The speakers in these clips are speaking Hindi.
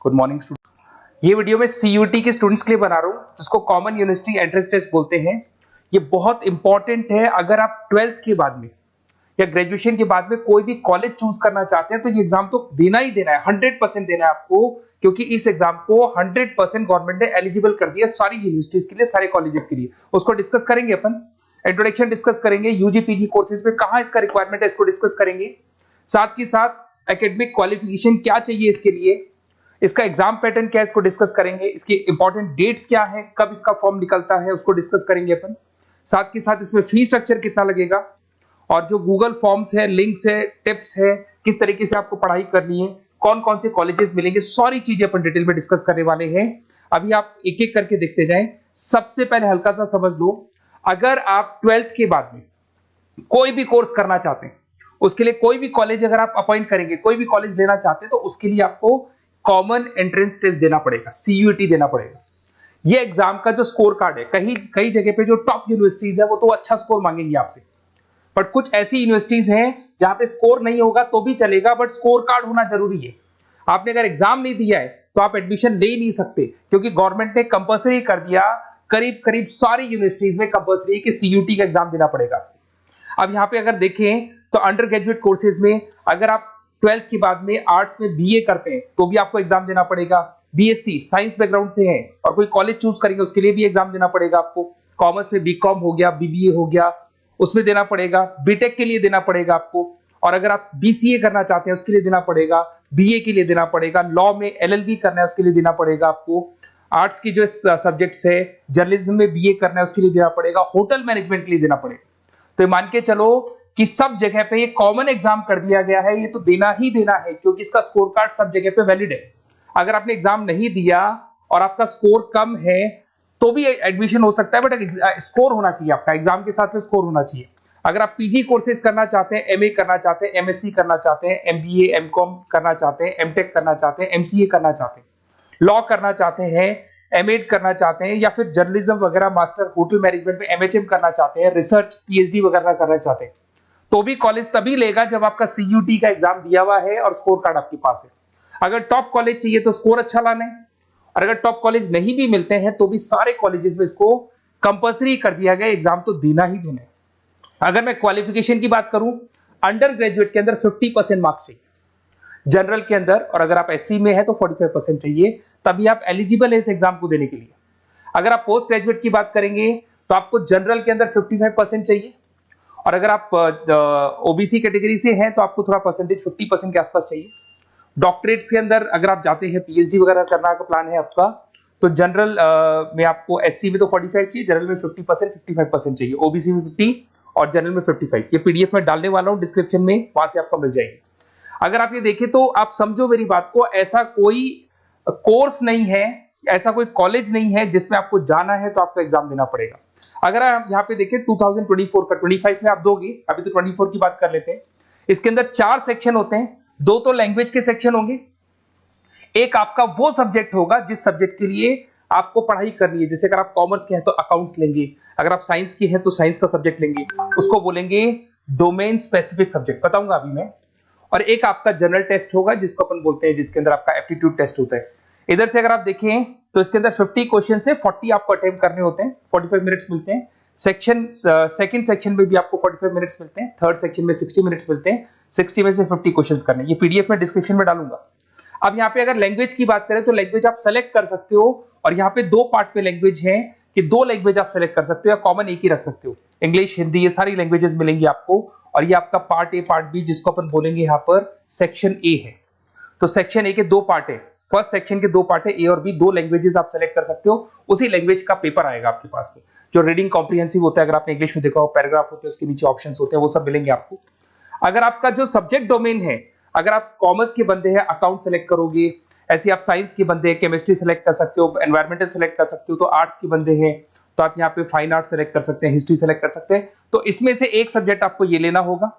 Good morning student. ये वीडियो मैं सीयूटी के स्टूडेंट्स के लिए बना रहा हूँ, जिसको कॉमन यूनिवर्सिटी एंट्रेंस टेस्ट बोलते हैं। ये बहुत इंपॉर्टेंट है। अगर आप 12th के बाद में या ग्रेजुएशन के बाद में कोई भी कॉलेज चूज करना चाहते हैं तो ये एग्जाम तो देना ही देना है, 100% देना है आपको, क्योंकि इस एग्जाम को 100% गवर्नमेंट ने एलिजिबल कर दिया सारी यूनिवर्सिटीज के लिए, सारे कॉलेजेस के लिए। उसको डिस्कस करेंगे अपन, इंट्रोडक्शन डिस्कस करेंगे, यूजी पीजी कोर्सेज में कहाँ इसका रिक्वायरमेंट है इसको डिस्कस करेंगे। साथ ही साथ एकेडमिक क्वालिफिकेशन क्या चाहिए इसके लिए, इसका एग्जाम पैटर्न क्या है इसको डिस्कस करेंगे, इसकी इंपॉर्टेंट डेट्स क्या है, कब इसका फॉर्म निकलता है उसको डिस्कस करेंगे अपन। साथ के साथ इसमें फी स्ट्रक्चर कितना लगेगा और जो गूगल फॉर्म्स है, लिंक्स है, टिप्स है, किस तरीके से आपको पढ़ाई करनी है, कौन कौन से कॉलेजेस मिलेंगे, सारी चीजें अपन डिटेल में डिस्कस करने वाले हैं। अभी आप एक एक करके देखते जाएं। सबसे पहले हल्का सा समझ लो, अगर आप 12th के बाद में कोई भी कोर्स करना चाहते हैं, उसके लिए कोई भी कॉलेज अगर आप अपॉइंट करेंगे, कोई भी कॉलेज लेना चाहते हैं, तो उसके लिए आपको कॉमन एंट्रेंस टेस्ट देना पड़ेगा, सीयूटी देना पड़ेगा। ये एग्जाम का जो स्कोर कार्ड है, कई जगह पे जो टॉप यूनिवर्सिटीज है वो तो अच्छा स्कोर मांगेंगे आपसे, बट कुछ ऐसी यूनिवर्सिटीज हैं जहां पे स्कोर नहीं होगा तो भी चलेगा, बट स्कोर कार्ड होना जरूरी है। आपने अगर एग्जाम नहीं दिया है तो आप एडमिशन ले ही नहीं सकते, क्योंकि गवर्नमेंट ने कंपल्सरी कर दिया, करीब करीब सारी यूनिवर्सिटीज में कंपल्सरी कि सीयूटी का एग्जाम देना पड़ेगा। अब यहाँ पे अगर देखें तो अंडर ग्रेजुएट कोर्सेज में अगर आप 12th के बाद में आर्ट्स में बीए करते हैं तो भी आपको एग्जाम देना पड़ेगा। बीएससी साइंस बैकग्राउंड से है और कोई कॉलेज चूज करेंगे उसके लिए भी एग्जाम देना पड़ेगा आपको। कॉमर्स में बीकॉम हो गया, बीबीए हो गया, उसमें देना पड़ेगा। बीटेक के लिए देना पड़ेगा आपको, और अगर आप बीसीए करना चाहते हैं उसके लिए देना पड़ेगा, बीए के लिए देना पड़ेगा, लॉ में एलएलबी करना है उसके लिए देना पड़ेगा आपको, आर्ट्स की जो सब्जेक्ट्स है, जर्नलिज्म में बीए करना है उसके लिए देना पड़ेगा, होटल मैनेजमेंट के लिए देना पड़ेगा। तो मान के चलो कि सब जगह पे ये कॉमन एग्जाम कर दिया गया है, ये तो देना ही देना है, क्योंकि इसका स्कोर कार्ड सब जगह पे वैलिड है। अगर आपने एग्जाम नहीं दिया और आपका स्कोर कम है तो भी एडमिशन हो सकता है, बट स्कोर होना चाहिए आपका, एग्जाम के साथ में स्कोर होना चाहिए। अगर आप पीजी कोर्सेज करना चाहते हैं, एमए करना चाहते हैं, एमएससी करना चाहते हैं, एमबीए एमकॉम करना चाहते हैं, एमटेक करना चाहते हैं, एमसीए करना चाहते हैं, लॉ करना चाहते हैं, एमएड करना चाहते हैं, या फिर जर्नलिज्म वगैरह, मास्टर होटल मैनेजमेंट में एमएचएम करना चाहते हैं, रिसर्च पीएचडी वगैरह करना चाहते हैं, तो भी कॉलेज तभी लेगा जब आपका सीयूटी का एग्जाम दिया हुआ है और स्कोर कार्ड आपके पास है। अगर टॉप कॉलेज चाहिए तो स्कोर अच्छा लाना है, और अगर टॉप कॉलेज नहीं भी मिलते हैं तो भी सारे कॉलेजेस में इसको कंपल्सरी कर दिया गया, एग्जाम तो देना ही देना है। अगर मैं क्वालिफिकेशन की बात करूं, अंडर ग्रेजुएट के अंदर 50% मार्क्स चाहिए, जनरल के अंदर, और अगर आप एससी में है तो 45% चाहिए, तभी आप एलिजिबल है इस एग्जाम को देने के लिए। अगर आप पोस्ट ग्रेजुएट की बात करेंगे तो आपको जनरल के अंदर 55% चाहिए, और अगर आप ओबीसी कैटेगरी से हैं तो आपको थोड़ा परसेंटेज 50% के आसपास चाहिए। डॉक्टरेट्स के अंदर अगर आप जाते हैं, पीएचडी वगैरह करना का प्लान है आपका, तो जनरल में आपको एससी में तो 45 चाहिए, जनरल में 50%, 55% चाहिए, ओबीसी में 50 और जनरल में 55। ये पीडीएफ में डालने वाला हूं डिस्क्रिप्शन में, वहां से आपको मिल जाएगी। अगर आप ये देखें तो आप समझो मेरी बात को, ऐसा कोई कोर्स नहीं है, ऐसा कोई कॉलेज नहीं है जिसमें आपको जाना है तो आपको एग्जाम देना पड़ेगा। अगर आप यहाँ पे देखें 2024 का 25 में आप दोगे, अभी तो 24 की बात कर लेते हैं। इसके अंदर 4 सेक्शन होते हैं, 2 तो लैंग्वेज के सेक्शन होंगे, एक आपका वो सब्जेक्ट होगा जिस सब्जेक्ट के लिए आपको पढ़ाई करनी है। जैसे अगर आप कॉमर्स के हैं तो अकाउंट्स लेंगे, अगर आप साइंस के हैं तो साइंस का सब्जेक्ट लेंगे, उसको बोलेंगे डोमेन स्पेसिफिक सब्जेक्ट, बताऊंगा अभी मैं। और एक आपका जनरल टेस्ट होगा जिसको अपन बोलते हैं, जिसके अंदर आपका एप्टीट्यूड टेस्ट होता है। इधर से अगर आप देखें तो इसके अंदर 50 क्वेश्चन से 40 आपको अटेम्प्ट करने होते हैं, 45 मिनट्स मिलते हैं। सेकंड सेक्शन में भी आपको 45 मिनट्स मिलते हैं, थर्ड सेक्शन में 60 मिनट्स मिलते हैं, 60 में से 50 क्वेश्चंस करने। ये पीडीएफ में डिस्क्रिप्शन में डालूंगा। अब यहाँ पे अगर लैंग्वेज की बात करें तो लैंग्वेज आप सेलेक्ट कर सकते हो, और यहाँ पे 2 पार्ट में लैंग्वेज है कि 2 लैंग्वेज आप सेलेक्ट कर सकते हो, या कॉमन एक ही रख सकते हो। इंग्लिश, हिंदी, ये सारी लैंग्वेजेस मिलेंगी आपको, और ये आपका पार्ट ए पार्ट बी, जिसको अपन बोलेंगे यहाँ पर सेक्शन ए है। तो सेक्शन ए के 2 पार्ट है, फर्स्ट सेक्शन के 2 पार्ट है, ए और बी, 2 लैंग्वेजेस आप सेलेक्ट कर सकते हो। उसी लैंग्वेज का पेपर आएगा आपके पास में, जो रीडिंग कॉम्प्रिहेंसिव होता है, अगर आपने इंग्लिश में देखा हो, पैराग्राफ होते हैं, उसके नीचे ऑप्शंस होते हैं, वो सब मिलेंगे आपको। अगर आपका जो सब्जेक्ट डोमेन है, अगर आप कॉमर्स के बंदे हैं अकाउंट सेलेक्ट करोगे, ऐसे आप साइंस के बंदे हैं केमिस्ट्री सेलेक्ट कर सकते हो, एनवायरमेंटल सेलेक्ट कर सकते हो, तो आर्ट्स के बंदे हैं तो आप यहाँ पे फाइन आर्ट सेलेक्ट कर सकते हैं, हिस्ट्री सेलेक्ट कर सकते हैं। तो इसमें से एक सब्जेक्ट आपको ये लेना होगा,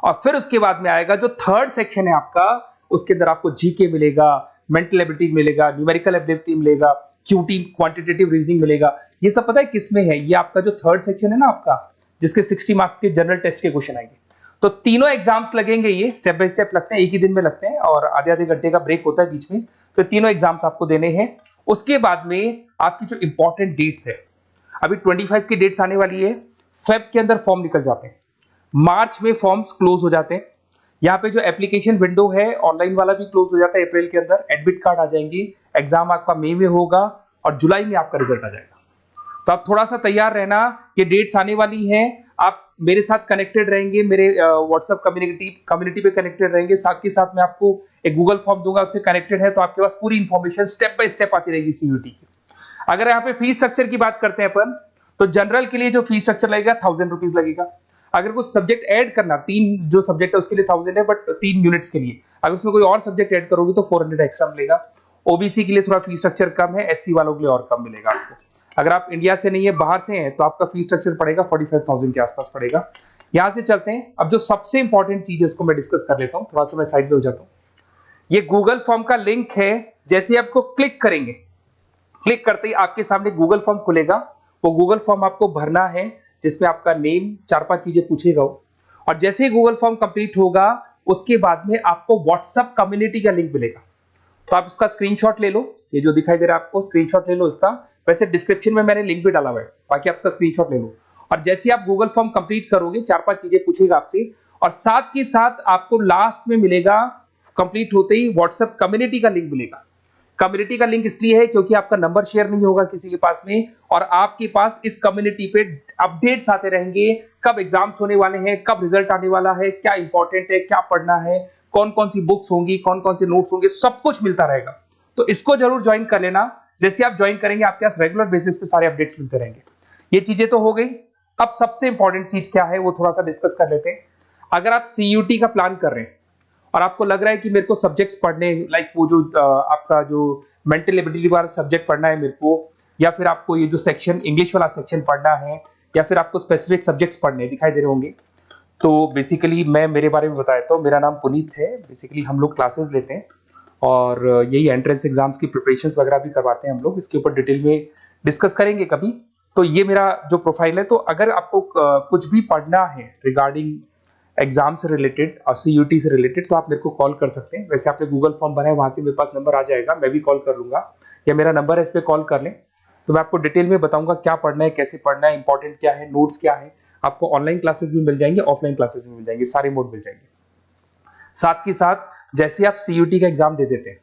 और फिर उसके बाद में आएगा जो थर्ड सेक्शन है आपका, उसके अंदर आपको जीके मिलेगा, मेंटल एबिलिटी मिलेगा, न्यूमेरिकल एबिलिटी मिलेगा, क्यूटी क्वांटिटेटिव रीजनिंग मिलेगा। ये सब पता है किसमें है? ये आपका जो थर्ड सेक्शन है ना आपका, जिसके 60 मार्क्स के जनरल टेस्ट के क्वेश्चन आएंगे। तो तीनों एग्जाम्स लगेंगे, ये स्टेप बाय स्टेप लगते हैं, एक ही दिन में लगते हैं, और आधे आधे घंटे का ब्रेक होता है बीच में। तो तीनों एग्जाम्स आपको देने हैं। उसके बाद में आपकी जो इंपॉर्टेंट डेट्स है, अभी 25 की डेट्स आने वाली है, फेब के अंदर फॉर्म निकल जाते हैं, मार्च में फॉर्म्स क्लोज हो जाते हैं। यहाँ पे जो एप्लीकेशन विंडो है ऑनलाइन वाला भी क्लोज हो जाता है अप्रैल के अंदर, एडमिट कार्ड आ जाएंगे, एग्जाम आपका मई में होगा और जुलाई में आपका रिजल्ट आ जाएगा। तो आप थोड़ा सा तैयार रहना, ये डेट्स आने वाली हैं, आप मेरे साथ कनेक्टेड रहेंगे, मेरे व्हाट्सएप कम्युनिटी पे कनेक्टेड रहेंगे, साथ के साथ मैं आपको एक गूगल फॉर्म दूंगा, उससे कनेक्टेड है तो आपके पास पूरी इंफॉर्मेशन स्टेप बाय स्टेप आती रहेगी सीयूटी की। अगर यहाँ पे फीस स्ट्रक्चर की बात करते हैं अपन, तो जनरल के लिए जो फीस स्ट्रक्चर लगेगा 1000 रुपीज लगेगा। अगर कुछ सब्जेक्ट ऐड करना, 3 जो सब्जेक्ट है उसके लिए 1000 है, बट 3 यूनिट्स के लिए अगर उसमें कोई और सब्जेक्ट ऐड करोगे तो 400 एक्स्ट्रा मिलेगा। ओबीसी के लिए थोड़ा फीस स्ट्रक्चर कम है, एससी वालों के लिए और कम मिलेगा आपको। अगर आप इंडिया से नहीं है, बाहर से हैं, तो आपका फीस स्ट्रक्चर पड़ेगा 45,000 के आसपास पड़ेगा। यहां से चलते हैं, अब जो सबसे इंपॉर्टेंट चीज है उसको मैं डिस्कस कर लेता हूं, थोड़ा सा मैं साइड में हो जाता हूं। ये गूगल फॉर्म का लिंक है, जैसे आप इसको क्लिक करेंगे, क्लिक करते ही आपके सामने गूगल फॉर्म खुलेगा। वो गूगल फॉर्म आपको भरना है, जिसमें आपका नेम, 4-5 चीजें पूछेगा वो। और जैसे ही गूगल फॉर्म कंप्लीट होगा, उसके बाद में आपको व्हाट्सएप कम्युनिटी का लिंक मिलेगा। तो आप इसका स्क्रीनशॉट ले लो, ये जो दिखाई दे रहा है आपको, स्क्रीनशॉट ले लो इसका। वैसे डिस्क्रिप्शन में मैंने लिंक भी डाला हुआ है, बाकी आप इसका स्क्रीनशॉट ले लो। और जैसे आप गूगल फॉर्म कंप्लीट करोगे, 4-5 चीजें पूछेगा आपसे, और साथ के साथ आपको लास्ट में मिलेगा, कंप्लीट होते ही व्हाट्सएप कम्युनिटी का लिंक मिलेगा। कम्युनिटी का लिंक इसलिए है क्योंकि आपका नंबर शेयर नहीं होगा किसी के पास में, और आपके पास इस कम्युनिटी पे अपडेट्स आते रहेंगे, कब एग्जाम्स होने वाले हैं, कब रिजल्ट आने वाला है, क्या इंपॉर्टेंट है, क्या पढ़ना है, कौन कौन सी बुक्स होंगी, कौन कौन से नोट्स होंगे, सब कुछ मिलता रहेगा। तो इसको जरूर ज्वाइन कर लेना। जैसे आप ज्वाइन करेंगे, आपके पास रेगुलर बेसिस पे सारे अपडेट्स मिलते रहेंगे। ये चीजें तो हो गई। अब सबसे इंपॉर्टेंट चीज क्या है वो थोड़ा सा डिस्कस कर लेते हैं। अगर आप सीयूटी का प्लान कर रहे हैं और आपको लग रहा है कि मेरे को सब्जेक्ट्स पढ़ने, लाइक वो जो आपका जो मेंटल एबिलिटी वाला सब्जेक्ट पढ़ना है मेरे को, या फिर आपको ये जो सेक्शन इंग्लिश वाला सेक्शन पढ़ना है, या फिर आपको स्पेसिफिक सब्जेक्ट्स पढ़ने दिखाई दे रहे होंगे, तो बेसिकली मैं मेरे बारे में बताया तो मेरा नाम पुनीत है। बेसिकली हम लोग क्लासेस लेते हैं और यही एंट्रेंस एग्जाम्स की प्रिपरेशंस वगैरह भी करवाते हैं हम लोग। इसके ऊपर डिटेल में डिस्कस करेंगे कभी। तो ये मेरा जो प्रोफाइल है, तो अगर आपको कुछ भी पढ़ना है रिगार्डिंग एग्जाम से रिलेटेड और सीयूटी से रिलेटेड, तो आप मेरे को कॉल कर सकते हैं। वैसे आपने गूगल फॉर्म भरा है, वहां से मेरे पास नंबर आ जाएगा, मैं भी कॉल कर लूंगा, या मेरा नंबर है, इस पे कॉल कर लें, तो मैं आपको डिटेल में बताऊंगा क्या पढ़ना है, कैसे पढ़ना है, इंपॉर्टेंट क्या है, नोट्स क्या है। आपको ऑनलाइन क्लासेस भी मिल जाएंगे, ऑफलाइन क्लासेस भी मिल जाएंगे, सारे मोड मिल जाएंगे। साथ के साथ जैसे आप सीयूटी का एग्जाम दे देते हैं,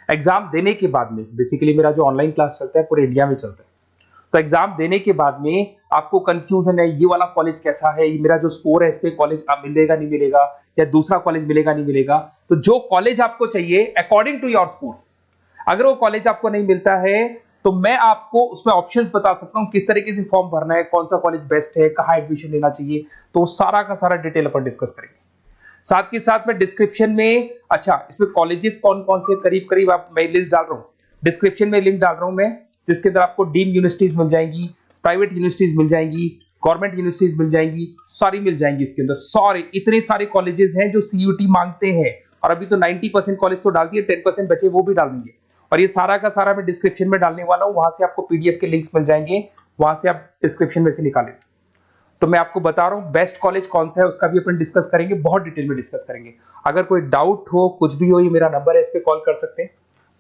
एग्जाम देने के बाद में बेसिकली मेरा जो ऑनलाइन क्लास चलता है पूरे इंडिया में चलता है, तो एग्जाम देने के बाद में आपको कंफ्यूजन है, ये वाला कॉलेज कैसा है, ये मेरा जो स्कोर है इस पे कॉलेज मिलेगा नहीं मिलेगा, या दूसरा कॉलेज मिलेगा नहीं मिलेगा, तो जो कॉलेज आपको चाहिए अकॉर्डिंग टू योर स्कोर, अगर वो कॉलेज आपको नहीं मिलता है तो मैं आपको उसमें ऑप्शंस बता सकता हूं, किस तरीके से फॉर्म भरना है, कौन सा कॉलेज बेस्ट है, कहाँ एडमिशन लेना चाहिए, तो सारा का सारा डिटेल अपन डिस्कस करेंगे। साथ के साथ मैं डिस्क्रिप्शन में, अच्छा इसमें कॉलेजेस कौन कौन से करीब करीब आप, मैं लिस्ट डाल रहा हूँ, डिस्क्रिप्शन में लिंक डाल रहा हूं मैं, जिसके अंदर आपको डीम्ड यूनिवर्सिटीज मिल जाएंगी, प्राइवेट यूनिवर्सिटीज मिल जाएंगी, गवर्नमेंट यूनिवर्सिटीज मिल जाएंगी, सारी मिल जाएंगी इसके अंदर। सॉरी, इतने सारे कॉलेजेस हैं जो सीयूटी मांगते हैं, और अभी तो 90% कॉलेज तो डाल दिए, 10% बचे वो भी डाल देंगे, और ये सारा का सारा मैं डिस्क्रिप्शन में डालने वाला हूं। वहां से आपको पीडीएफ के लिंक्स मिल जाएंगे, वहां से आप डिस्क्रिप्शन में से निकालें। तो मैं आपको बता रहा हूं बेस्ट कॉलेज कौन सा है, उसका भी अपन डिस्कस करेंगे, बहुत डिटेल में डिस्कस करेंगे। अगर कोई डाउट हो, कुछ भी हो, ये मेरा नंबर है, इस पे कॉल कर सकते हैं।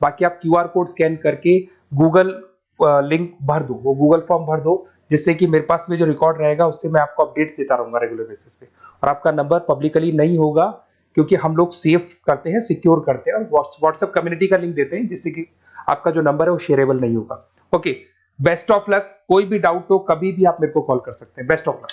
बाकी आप क्यूआर कोड स्कैन करके गूगल लिंक भर दो, वो गूगल फॉर्म भर दो, जिससे कि मेरे पास में जो रिकॉर्ड रहेगा उससे मैं आपको अपडेट्स देता रहूंगा रेगुलर बेसिस पे। और आपका नंबर पब्लिकली नहीं होगा, क्योंकि हम लोग सेफ करते हैं, सिक्योर करते हैं, और व्हाट्सएप कम्युनिटी का लिंक देते हैं, जिससे कि आपका जो नंबर है वो शेयरेबल नहीं होगा। Okay, best of luck. कोई भी डाउट हो कभी भी आप मेरे को कॉल कर सकते हैं। Best of luck.